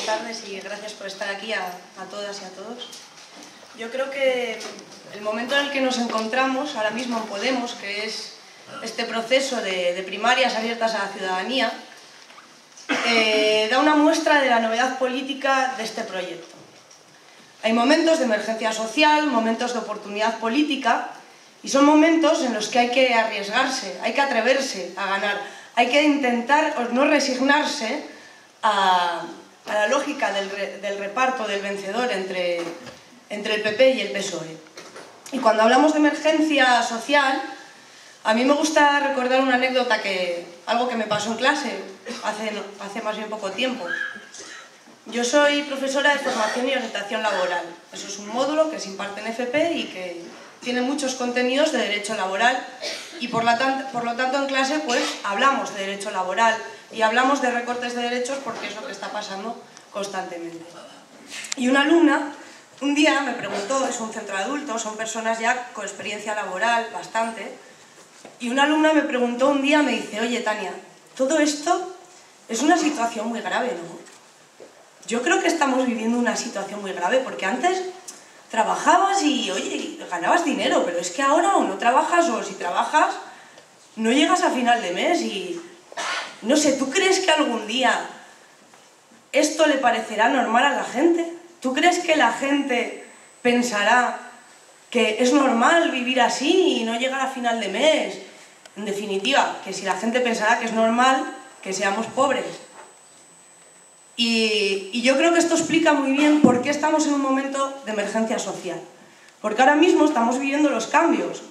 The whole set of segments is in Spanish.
tardes y gracias por estar aquí a todas y a todos. Yo creo que el momento en el que nos encontramos ahora mismo en Podemos, que es este proceso de primarias abiertas a la ciudadanía, da una muestra de la novedad política de este proyecto. Hay momentos de emergencia social, momentos de oportunidad política, y son momentos en los que hay que arriesgarse, hay que atreverse a ganar, hay que intentar no resignarse a la lógica del reparto, del vencedor entre el PP y el PSOE. Y cuando hablamos de emergencia social, a mí me gusta recordar una anécdota, algo que me pasó en clase hace más bien poco tiempo. Yo soy profesora de formación y orientación laboral. Eso es un módulo que se imparte en FP y que tiene muchos contenidos de derecho laboral, y por lo tanto en clase pues hablamos de derecho laboral y hablamos de recortes de derechos porque es lo que está pasando constantemente. Y una alumna un día me preguntó, es un centro de adultos, son personas ya con experiencia laboral bastante, y una alumna me preguntó un día, me dice: oye Tania, todo esto es una situación muy grave, ¿no? Yo creo que estamos viviendo una situación muy grave, porque antes trabajabas y, oye, ganabas dinero, pero es que ahora o no trabajas, o si trabajas no llegas a final de mes. Y no sé, ¿tú crees que algún día esto le parecerá normal a la gente? ¿Tú crees que la gente pensará que es normal vivir así y no llegar a final de mes? En definitiva, que si la gente pensará que es normal que seamos pobres. Y yo creo que esto explica muy bien por qué estamos en un momento de emergencia social. Porque ahora mismo estamos viviendo los cambios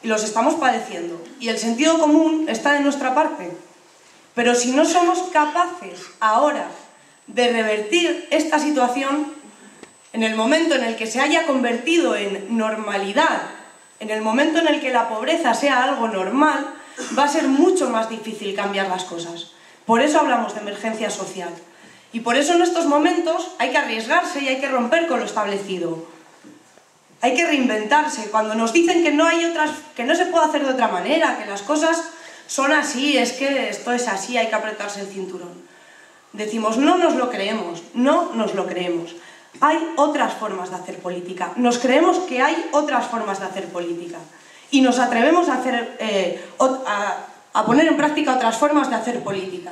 y los estamos padeciendo. Y el sentido común está de nuestra parte. Pero si no somos capaces ahora de revertir esta situación, en el momento en el que se haya convertido en normalidad, en el momento en el que la pobreza sea algo normal, va a ser mucho más difícil cambiar las cosas. Por eso hablamos de emergencia social. Y por eso en estos momentos hay que arriesgarse y hay que romper con lo establecido. Hay que reinventarse. Cuando nos dicen que no se puede hacer de otra manera, que las cosas son así, es que esto es así, hay que apretarse el cinturón. Decimos: no nos lo creemos, no nos lo creemos. Hay otras formas de hacer política. Nos creemos que hay otras formas de hacer política. Y nos atrevemos a poner en práctica otras formas de hacer política.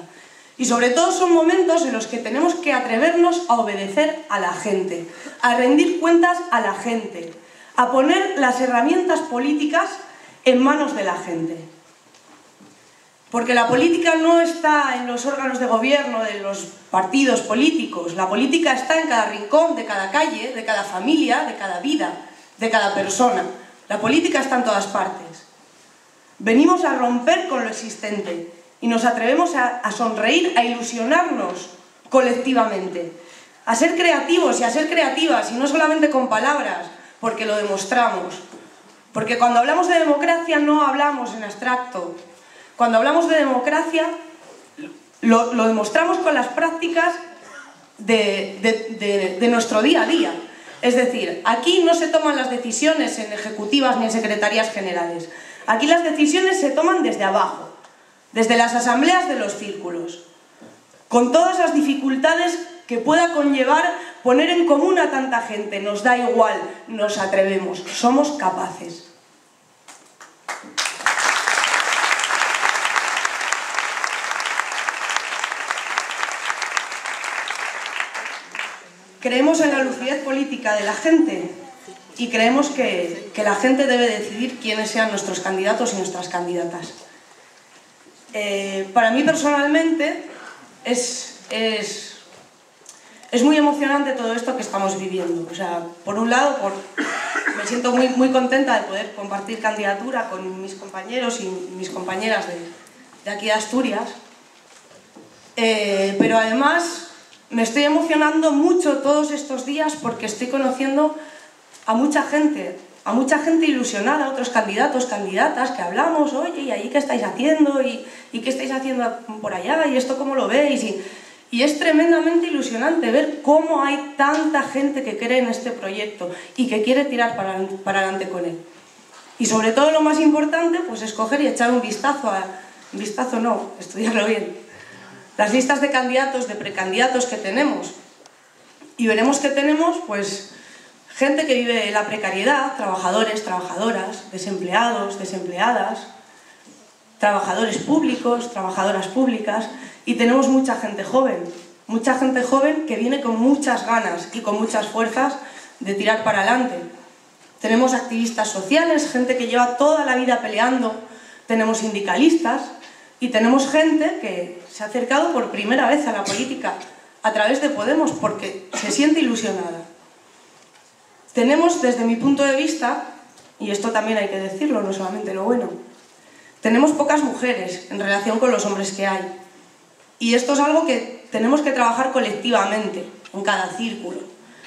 Y sobre todo son momentos en los que tenemos que atrevernos a obedecer a la gente, a rendir cuentas a la gente, a poner las herramientas políticas en manos de la gente. Porque la política no está en los órganos de gobierno de los partidos políticos. La política está en cada rincón, de cada calle, de cada familia, de cada vida, de cada persona. La política está en todas partes. Venimos a romper con lo existente y nos atrevemos a sonreír, a ilusionarnos colectivamente, a ser creativos y a ser creativas, y no solamente con palabras, porque lo demostramos. Porque cuando hablamos de democracia no hablamos en abstracto. Cuando hablamos de democracia lo demostramos con las prácticas de nuestro día a día. Es decir, aquí no se toman las decisiones en ejecutivas ni en secretarías generales. Aquí las decisiones se toman desde abajo, desde las asambleas de los círculos, con todas las dificultades que pueda conllevar poner en común a tanta gente. Nos da igual, nos atrevemos, somos capaces. Creemos en la lucidez política de la gente y creemos que la gente debe decidir quiénes sean nuestros candidatos y nuestras candidatas. Para mí personalmente es muy emocionante todo esto que estamos viviendo. O sea, por un lado, me siento muy contenta de poder compartir candidatura con mis compañeros y mis compañeras de aquí de Asturias, pero además me estoy emocionando mucho todos estos días porque estoy conociendo a mucha gente ilusionada, otros candidatos, candidatas, que hablamos: oye, ¿y ahí qué estáis haciendo? ¿Y qué estáis haciendo por allá? ¿Y esto cómo lo veis? Y es tremendamente ilusionante ver cómo hay tanta gente que cree en este proyecto y que quiere tirar para adelante con él. Y sobre todo, lo más importante, pues escoger y echar un vistazo estudiarlo bien. Las listas de candidatos, de precandidatos que tenemos, Y veremos que tenemos, pues, gente que vive en la precariedad, trabajadores, trabajadoras, desempleados, desempleadas, trabajadores públicos, trabajadoras públicas, y tenemos mucha gente joven que viene con muchas ganas y con muchas fuerzas de tirar para adelante. Tenemos activistas sociales, gente que lleva toda la vida peleando, tenemos sindicalistas y tenemos gente que se ha acercado por primera vez a la política a través de Podemos porque se siente ilusionada. Tenemos, desde mi punto de vista, y esto también hay que decirlo, no solamente lo bueno, tenemos pocas mujeres en relación con los hombres que hay. Y esto es algo que tenemos que trabajar colectivamente, en cada círculo,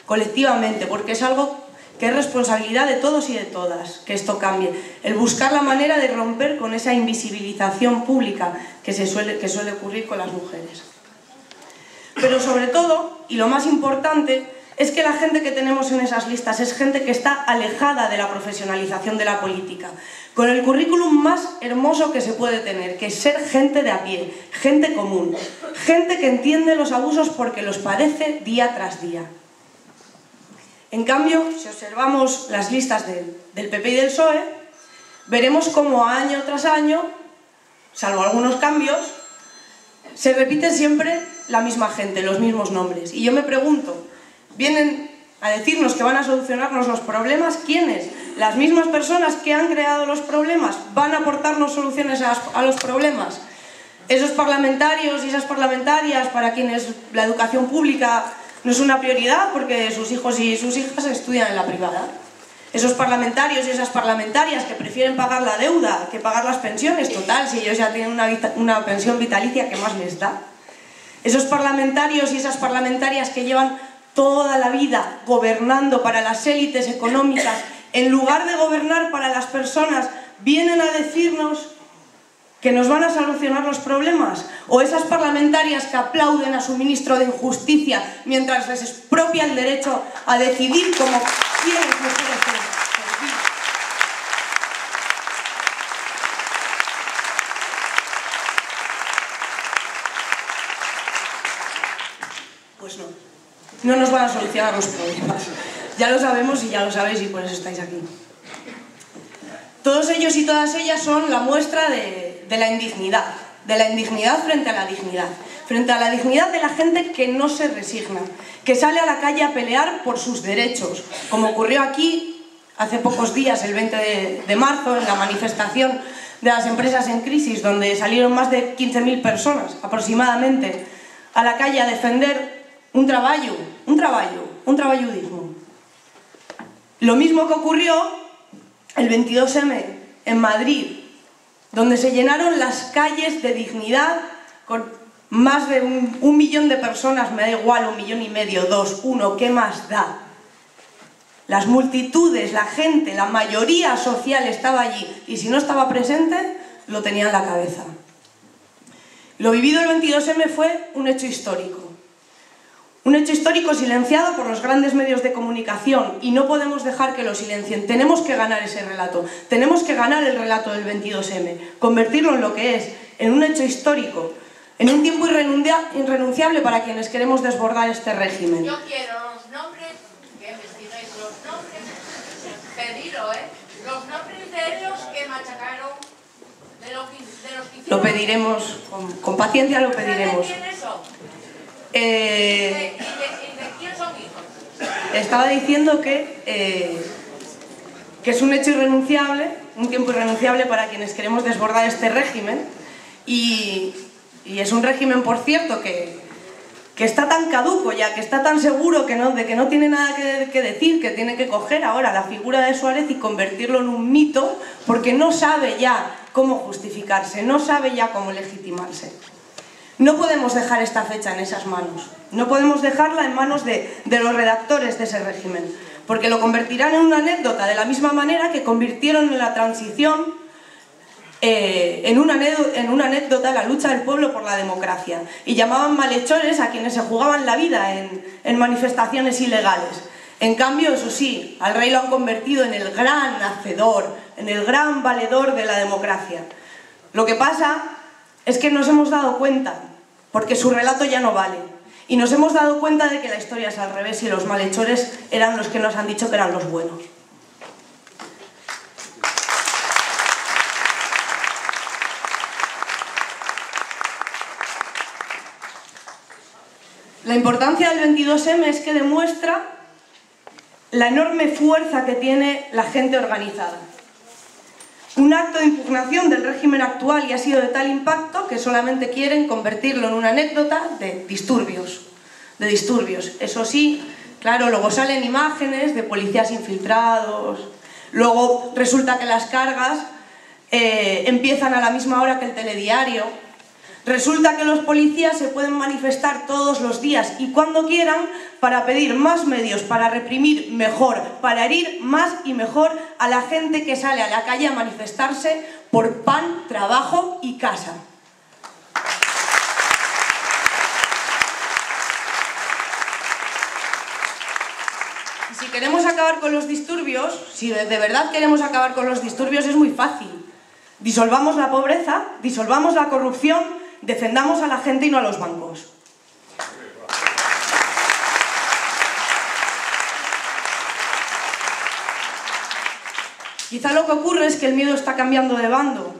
colectivamente, porque es algo que es responsabilidad de todos y de todas, que esto cambie. El buscar la manera de romper con esa invisibilización pública que suele ocurrir con las mujeres. Pero sobre todo, y lo más importante, es que la gente que tenemos en esas listas es gente que está alejada de la profesionalización de la política, con el currículum más hermoso que se puede tener, que es ser gente de a pie, gente común, gente que entiende los abusos porque los padece día tras día. En cambio, si observamos las listas del PP y del PSOE, veremos cómo año tras año, salvo algunos cambios, se repite siempre la misma gente, los mismos nombres. Y yo me pregunto, ¿vienen a decirnos que van a solucionarnos los problemas? ¿Quiénes? ¿Las mismas personas que han creado los problemas van a aportarnos soluciones a los problemas? Esos parlamentarios y esas parlamentarias para quienes la educación pública no es una prioridad porque sus hijos y sus hijas estudian en la privada. Esos parlamentarios y esas parlamentarias que prefieren pagar la deuda que pagar las pensiones, total, si ellos ya tienen una pensión vitalicia, ¿qué más les da? Esos parlamentarios y esas parlamentarias que llevan toda la vida gobernando para las élites económicas, en lugar de gobernar para las personas, vienen a decirnos que nos van a solucionar los problemas. O esas parlamentarias que aplauden a su ministro de Justicia mientras les expropia el derecho a decidir cómo quieren mujeres servir. Pues no. No nos van a solucionar los problemas. Ya lo sabemos y ya lo sabéis y por eso estáis aquí. Todos ellos y todas ellas son la muestra de la indignidad frente a la dignidad de la gente que no se resigna, que sale a la calle a pelear por sus derechos, como ocurrió aquí hace pocos días, el 20 de marzo, en la manifestación de las empresas en crisis, donde salieron más de 15.000 personas aproximadamente a la calle a defender un trabajo digno. Lo mismo que ocurrió el 22M en Madrid, donde se llenaron las calles de dignidad con más de un millón de personas, me da igual, 1,5 millones, 2, 1, ¿qué más da? Las multitudes, la gente, la mayoría social estaba allí y si no estaba presente, lo tenía en la cabeza. Lo vivido el 22M fue un hecho histórico. Un hecho histórico silenciado por los grandes medios de comunicación y no podemos dejar que lo silencien. Tenemos que ganar ese relato. Tenemos que ganar el relato del 22M, convertirlo en lo que es, en un hecho histórico, en un tiempo irrenunciable para quienes queremos desbordar este régimen. Yo quiero los nombres, que investiguéis los nombres, pedirlo, los nombres de ellos que machacaron, de los que hicieron. Lo pediremos, con paciencia lo pediremos. ¿Quiénes son? ¿Y de quién son hijos? Estaba diciendo que es un hecho irrenunciable, un tiempo irrenunciable para quienes queremos desbordar este régimen y es un régimen, por cierto, que está tan caduco ya, que está tan seguro de que no tiene nada que decir, que tiene que coger ahora la figura de Suárez y convertirlo en un mito porque no sabe ya cómo justificarse, no sabe ya cómo legitimarse. No podemos dejar esta fecha en esas manos, no podemos dejarla en manos de los redactores de ese régimen, porque lo convertirán en una anécdota de la misma manera que convirtieron en la transición en una anécdota la lucha del pueblo por la democracia y llamaban malhechores a quienes se jugaban la vida en manifestaciones ilegales. En cambio, eso sí, al rey lo han convertido en el gran hacedor, en el gran valedor de la democracia. Lo que pasa es que nos hemos dado cuenta, porque su relato ya no vale. Y nos hemos dado cuenta de que la historia es al revés y los malhechores eran los que nos han dicho que eran los buenos. La importancia del 22M es que demuestra la enorme fuerza que tiene la gente organizada. Un acto de impugnación del régimen actual y ha sido de tal impacto que solamente quieren convertirlo en una anécdota de disturbios. Eso sí, claro, luego salen imágenes de policías infiltrados, luego resulta que las cargas empiezan a la misma hora que el telediario. Resulta que los policías se pueden manifestar todos los días y cuando quieran para pedir más medios, para reprimir mejor, para herir más y mejor a la gente que sale a la calle a manifestarse por pan, trabajo y casa. Y si queremos acabar con los disturbios, si de verdad queremos acabar con los disturbios, es muy fácil. Disolvamos la pobreza, disolvamos la corrupción, defendamos a la gente y no a los bancos. Quizá lo que ocurre es que el miedo está cambiando de bando.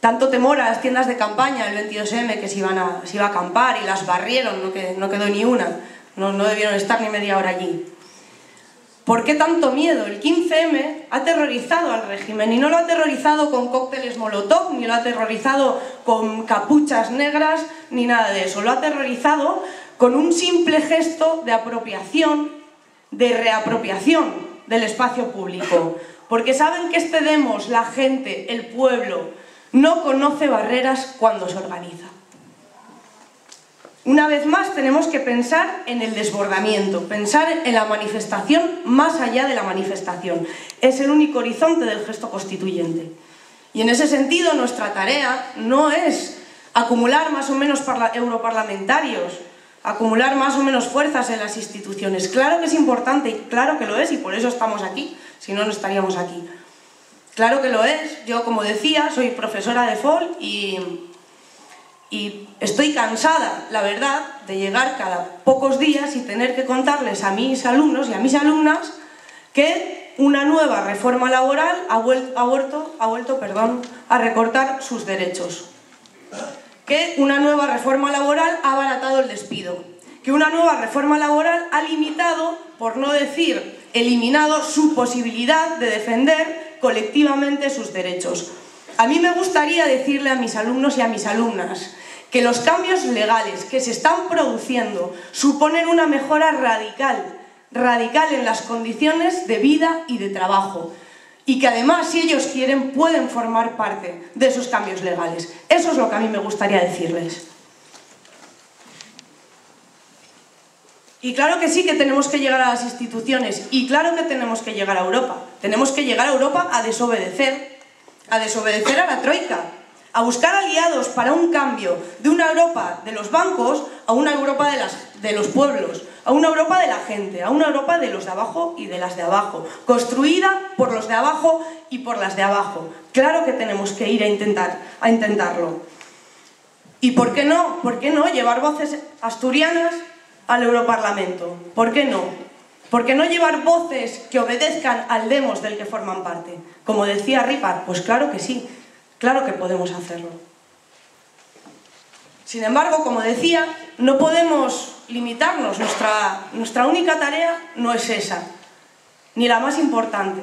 Tanto temor a las tiendas de campaña el 22M que se iba a acampar y las barrieron, no quedó ni una, no debieron estar ni media hora allí. ¿Por qué tanto miedo? El 15M ha aterrorizado al régimen y no lo ha aterrorizado con cócteles molotov, ni lo ha aterrorizado con capuchas negras, ni nada de eso. Lo ha aterrorizado con un simple gesto de apropiación, de reapropiación del espacio público. Porque saben que este demos, la gente, el pueblo, no conoce barreras cuando se organiza. Una vez más tenemos que pensar en el desbordamiento, pensar en la manifestación más allá de la manifestación. Es el único horizonte del gesto constituyente. Y en ese sentido nuestra tarea no es acumular más o menos europarlamentarios, acumular más o menos fuerzas en las instituciones. Claro que es importante y claro que lo es y por eso estamos aquí, si no, no estaríamos aquí. Claro que lo es. Yo, como decía, soy profesora de FOL y estoy cansada, la verdad, de llegar cada pocos días y tener que contarles a mis alumnos y a mis alumnas que una nueva reforma laboral ha vuelto a recortar sus derechos. Que una nueva reforma laboral ha abaratado el despido. Que una nueva reforma laboral ha limitado, por no decir eliminado, su posibilidad de defender colectivamente sus derechos. A mí me gustaría decirle a mis alumnos y a mis alumnas que los cambios legales que se están produciendo suponen una mejora radical en las condiciones de vida y de trabajo y que además, si ellos quieren, pueden formar parte de esos cambios legales. Eso es lo que a mí me gustaría decirles. Y claro que sí que tenemos que llegar a las instituciones y claro que tenemos que llegar a Europa. Tenemos que llegar a Europa a desobedecer a la troika, a buscar aliados para un cambio de una Europa de los bancos a una Europa de los pueblos, a una Europa de la gente, a una Europa de los de abajo y de las de abajo, construida por los de abajo y por las de abajo. Claro que tenemos que ir a intentarlo. ¿Y por qué no? ¿Por qué no llevar voces asturianas al Europarlamento? ¿Por qué no? ¿Por qué no llevar voces que obedezcan al demos del que forman parte? Como decía Ripart, pues claro que sí, claro que podemos hacerlo. Sin embargo, como decía, no podemos limitarnos, nuestra única tarea no es esa, ni la más importante.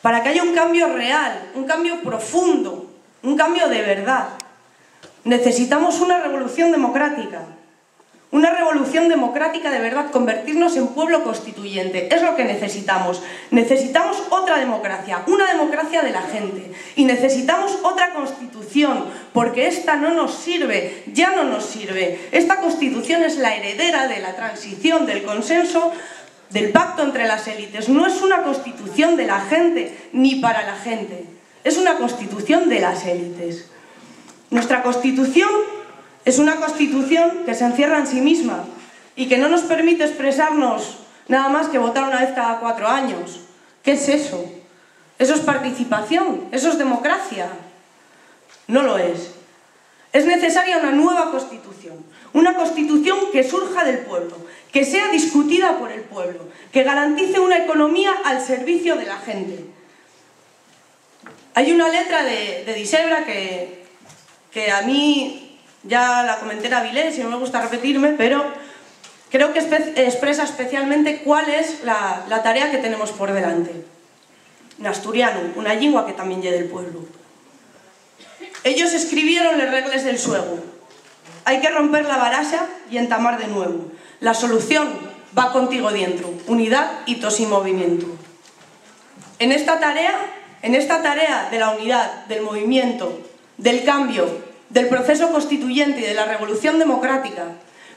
Para que haya un cambio real, un cambio profundo, un cambio de verdad, necesitamos una revolución democrática. Una revolución democrática de verdad, convertirnos en pueblo constituyente. Es lo que necesitamos. Necesitamos otra democracia, una democracia de la gente. Y necesitamos otra constitución, porque esta no nos sirve, ya no nos sirve. Esta constitución es la heredera de la transición, del consenso, del pacto entre las élites. No es una constitución de la gente, ni para la gente. Es una constitución de las élites. Nuestra constitución es una constitución que se encierra en sí misma y que no nos permite expresarnos nada más que votar una vez cada 4 años. ¿Qué es eso? ¿Eso es participación? ¿Eso es democracia? No lo es. Es necesaria una nueva Constitución, una Constitución que surja del pueblo, que sea discutida por el pueblo, que garantice una economía al servicio de la gente. Hay una letra de Disebra que a mí, ya la comenté en Avilés y no me gusta repetirme, pero creo que expresa especialmente cuál es la tarea que tenemos por delante. En asturiano, una lengua que también lle del pueblo. Ellos escribieron les regles del suego. Hay que romper la baraja y entamar de nuevo. La solución va contigo dentro, unidad y tos y movimiento. En esta tarea de la unidad, del movimiento, del cambio, del proceso constituyente y de la revolución democrática,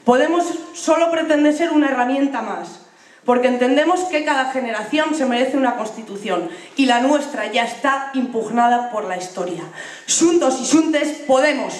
podemos solo pretender ser una herramienta más, porque entendemos que cada generación se merece una Constitución y la nuestra ya está impugnada por la historia. Xuntos y xuntes podemos.